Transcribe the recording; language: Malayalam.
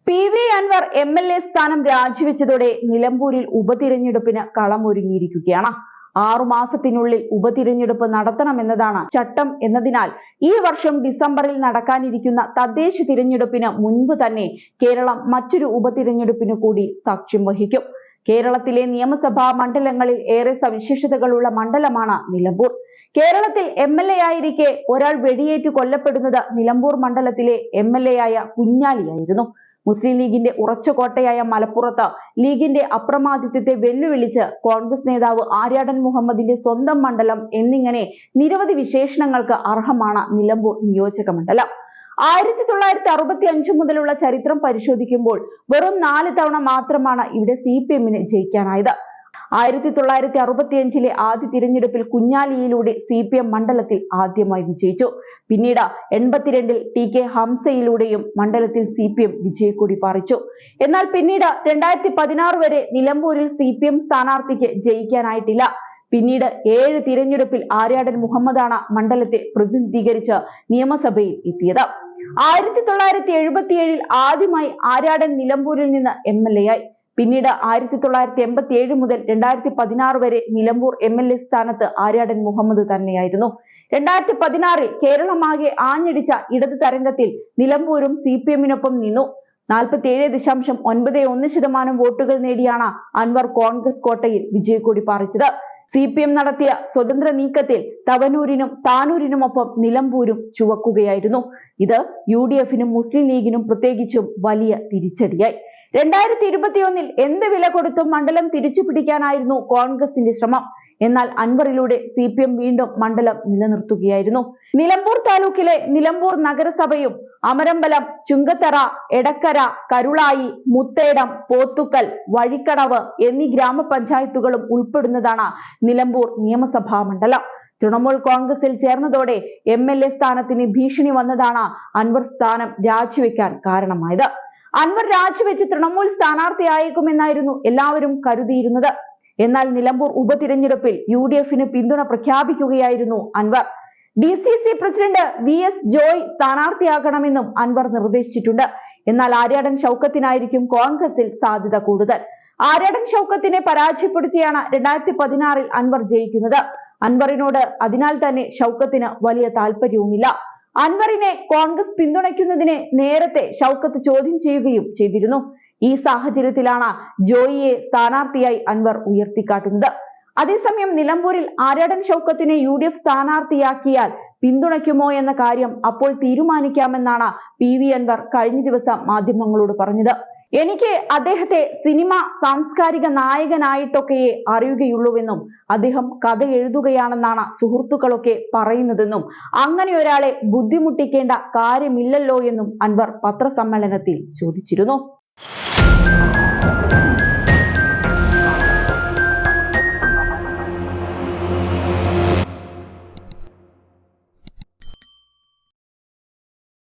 PV അൻവർ MLA സ്ഥാനം രാജിവെച്ചതോടെ നിലമ്പൂരിൽ ഉപതിരഞ്ഞെടുപ്പിന് കളമൊരുങ്ങിയിരിക്കുകയാണ്. 6 മാസത്തിനുള്ളിൽ ഉപതിരഞ്ഞെടുപ്പ് നടത്തണമെന്നതാണ് ചട്ടം എന്നതിനാൽ ഈ വർഷം ഡിസംബറിൽ നടക്കാനിരിക്കുന്ന തദ്ദേശ തിരഞ്ഞെടുപ്പിന് മുൻപ് തന്നെ കേരളം മറ്റൊരു ഉപതിരഞ്ഞെടുപ്പിന് കൂടി സാക്ഷ്യം വഹിക്കും. കേരളത്തിലെ നിയമസഭാ മണ്ഡലങ്ങളിൽ ഏറെ സവിശേഷതകളുള്ള മണ്ഡലമാണ് നിലമ്പൂർ. കേരളത്തിൽ MLA ആയിരിക്കെ ഒരാൾ വെടിയേറ്റ് കൊല്ലപ്പെടുന്നത് നിലമ്പൂർ മണ്ഡലത്തിലെ MLA ആയ കുഞ്ഞാലിയായിരുന്നു. മുസ്ലിം ലീഗിന്റെ ഉറച്ച കോട്ടയായ മലപ്പുറത്ത് ലീഗിന്റെ അപ്രമാദിത്വത്തെ വെല്ലുവിളിച്ച് കോൺഗ്രസ് നേതാവ് ആര്യാടൻ മുഹമ്മദിന്റെ സ്വന്തം മണ്ഡലം എന്നിങ്ങനെ നിരവധി വിശേഷണങ്ങൾക്ക് അർഹമാണ് നിലമ്പൂർ നിയോജക മണ്ഡലം. 1965 മുതലുള്ള ചരിത്രം പരിശോധിക്കുമ്പോൾ വെറും 4 തവണ മാത്രമാണ് ഇവിടെ CPM-ന് ജയിക്കാനായത്. 1965-ലെ ആദ്യ തിരഞ്ഞെടുപ്പിൽ കുഞ്ഞാലിയിലൂടെ CPM മണ്ഡലത്തിൽ ആദ്യമായി വിജയിച്ചു. പിന്നീട് 82-ൽ TK ഹംസയിലൂടെയും മണ്ഡലത്തിൽ CPM വിജയക്കൊടി പാറിച്ചു. എന്നാൽ പിന്നീട് 2016 വരെ നിലമ്പൂരിൽ CPM സ്ഥാനാർത്ഥിക്ക് ജയിക്കാനായിട്ടില്ല. പിന്നീട് 7 തിരഞ്ഞെടുപ്പിൽ ആര്യാടൻ മുഹമ്മദാണ് മണ്ഡലത്തെ പ്രതിനിധീകരിച്ച് നിയമസഭയിൽ എത്തിയത്. 1977-ൽ ആദ്യമായി ആര്യാടൻ നിലമ്പൂരിൽ നിന്ന് MLA ആയി. പിന്നീട് 1987 മുതൽ 2016 വരെ നിലമ്പൂർ MLA സ്ഥാനത്ത് ആര്യാടൻ മുഹമ്മദ് തന്നെയായിരുന്നു. 2016-ൽ കേരളമാകെ ആഞ്ഞടിച്ച ഇടത് തരംഗത്തിൽ നിലമ്പൂരും CPM-നൊപ്പം നിന്നു. 47.91% വോട്ടുകൾ നേടിയാണ് അൻവർ കോൺഗ്രസ് കോട്ടയിൽ വിജയക്കൊടി പാറിച്ചത്. CPM നടത്തിയ സ്വതന്ത്ര നീക്കത്തിൽ തവനൂരിനും താനൂരിനുമൊപ്പം നിലമ്പൂരും ചുവക്കുകയായിരുന്നു. ഇത് UDF-നും മുസ്ലിം ലീഗിനും പ്രത്യേകിച്ചും വലിയ തിരിച്ചടിയായി. 2021-ൽ എന്ത് വില കൊടുത്തും മണ്ഡലം തിരിച്ചു പിടിക്കാനായിരുന്നു കോൺഗ്രസിന്റെ ശ്രമം. എന്നാൽ അൻവറിലൂടെ CPM വീണ്ടും മണ്ഡലം നിലനിർത്തുകയായിരുന്നു. നിലമ്പൂർ താലൂക്കിലെ നിലമ്പൂർ നഗരസഭയും അമരമ്പലം, ചുങ്കത്തറ, എടക്കര, കരുളായി, മുത്തേടം, പോത്തുക്കൽ, വഴിക്കടവ് എന്നീ ഗ്രാമപഞ്ചായത്തുകളും ഉൾപ്പെടുന്നതാണ് നിലമ്പൂർ നിയമസഭാ മണ്ഡലം. തൃണമൂൽ കോൺഗ്രസിൽ ചേർന്നതോടെ MLA സ്ഥാനത്തിന് ഭീഷണി വന്നതാണ് അൻവർ സ്ഥാനം രാജിവെക്കാൻ കാരണമായത്. അൻവർ രാജിവെച്ച് തൃണമൂൽ സ്ഥാനാർത്ഥിയായേക്കുമെന്നായിരുന്നു എല്ലാവരും കരുതിയിരുന്നത്. എന്നാൽ നിലമ്പൂർ ഉപതിരഞ്ഞെടുപ്പിൽ UDF-ന് പിന്തുണ പ്രഖ്യാപിക്കുകയായിരുന്നു Anwar. DCC president VS Joy സ്ഥാനാർത്ഥിയാകണമെന്നും അൻവർ നിർദ്ദേശിച്ചിട്ടുണ്ട്. എന്നാൽ ആര്യാടൻ ഷൗക്കത്തിനായിരിക്കും കോൺഗ്രസിൽ സാധ്യത കൂടുതൽ. ആര്യാടൻ ഷൗക്കത്തിനെ പരാജയപ്പെടുത്തിയാണ് 2016-ൽ അൻവർ ജയിക്കുന്നത്. അൻവറിനോട് അതിനാൽ തന്നെ ഷൗക്കത്തിന് വലിയ താല്പര്യവുമില്ല. അൻവറിനെ കോൺഗ്രസ് പിന്തുണയ്ക്കുന്നതിനെ നേരത്തെ ഷൗക്കത്ത് ചോദ്യം ചെയ്യുകയും ചെയ്തിരുന്നു. ഈ സാഹചര്യത്തിലാണ് ജോയിയെ സ്ഥാനാർത്ഥിയായി അൻവർ ഉയർത്തിക്കാട്ടുന്നത്. അതേസമയം നിലമ്പൂരിൽ ആര്യാടൻ ഷൗക്കത്തിനെ UDF സ്ഥാനാർത്ഥിയാക്കിയാൽ പിന്തുണയ്ക്കുമോ എന്ന കാര്യം അപ്പോൾ തീരുമാനിക്കാമെന്നാണ് PV അൻവർ കഴിഞ്ഞ ദിവസം മാധ്യമങ്ങളോട് പറഞ്ഞത്. എനിക്ക് അദ്ദേഹത്തെ സിനിമ സാംസ്കാരിക നായകനായിട്ടൊക്കെയേ അറിയുകയുള്ളൂവെന്നും അദ്ദേഹം കഥ എഴുതുകയാണെന്നാണ് സുഹൃത്തുക്കളൊക്കെ പറയുന്നതെന്നും അങ്ങനെ ഒരാളെ ബുദ്ധിമുട്ടിക്കേണ്ട കാര്യമില്ലല്ലോ എന്നും അൻവർ പത്രസമ്മേളനത്തിൽ ചോദിച്ചിരുന്നു.